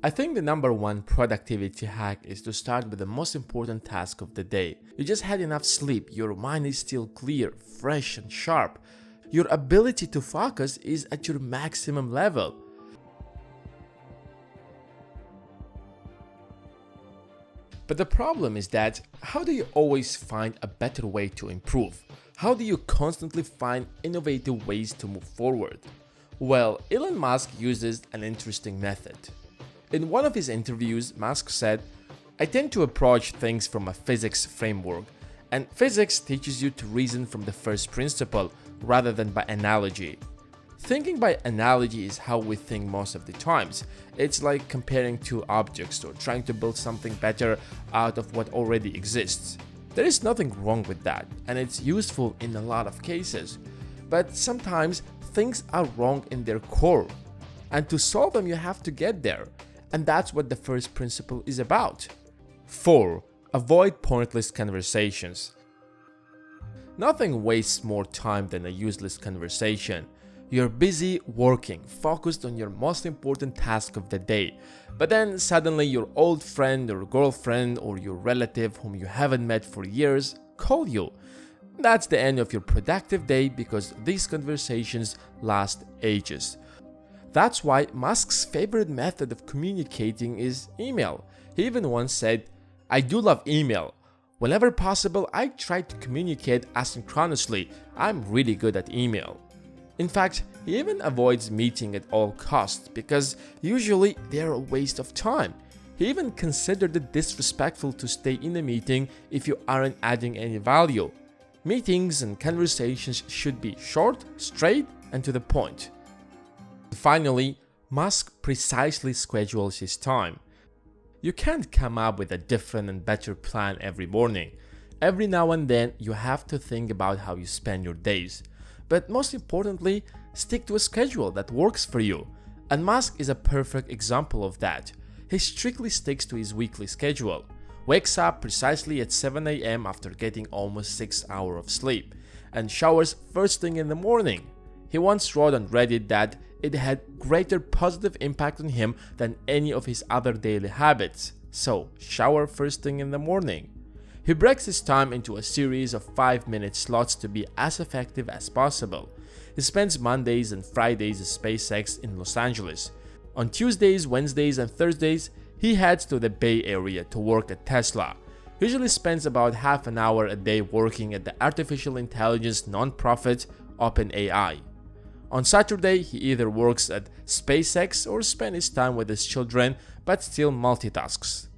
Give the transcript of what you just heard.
I think the number one productivity hack is to start with the most important task of the day. You just had enough sleep, your mind is still clear, fresh and sharp. Your ability to focus is at your maximum level. But the problem is that, how do you always find a better way to improve? How do you constantly find innovative ways to move forward? Well, Elon Musk uses an interesting method. In one of his interviews, Musk said, "I tend to approach things from a physics framework, and physics teaches you to reason from the first principle rather than by analogy. Thinking by analogy is how we think most of the times. It's like comparing two objects or trying to build something better out of what already exists. There is nothing wrong with that, and it's useful in a lot of cases. But sometimes things are wrong in their core, and to solve them you have to get there. And that's what the first principle is about." 4. Avoid pointless conversations. Nothing wastes more time than a useless conversation. You're busy working, focused on your most important task of the day, but then suddenly your old friend or girlfriend or your relative whom you haven't met for years call you. That's the end of your productive day because these conversations last ages. That's why Musk's favorite method of communicating is email. He even once said, "I do love email. Whenever possible, I try to communicate asynchronously. I'm really good at email." In fact, he even avoids meeting at all costs because usually they're a waste of time. He even considered it disrespectful to stay in a meeting if you aren't adding any value. Meetings and conversations should be short, straight, and to the point. Finally, Musk precisely schedules his time. You can't come up with a different and better plan every morning. Every now and then, you have to think about how you spend your days. But most importantly, stick to a schedule that works for you. And Musk is a perfect example of that. He strictly sticks to his weekly schedule. Wakes up precisely at 7 a.m. after getting almost 6 hours of sleep, and showers first thing in the morning. He once wrote on Reddit that it had greater positive impact on him than any of his other daily habits. So, shower first thing in the morning. He breaks his time into a series of 5-minute slots to be as effective as possible. He spends Mondays and Fridays at SpaceX in Los Angeles. On Tuesdays, Wednesdays, and Thursdays, he heads to the Bay Area to work at Tesla. He usually spends about half an hour a day working at the artificial intelligence nonprofit OpenAI. On Saturday, he either works at SpaceX or spends his time with his children, but still multitasks.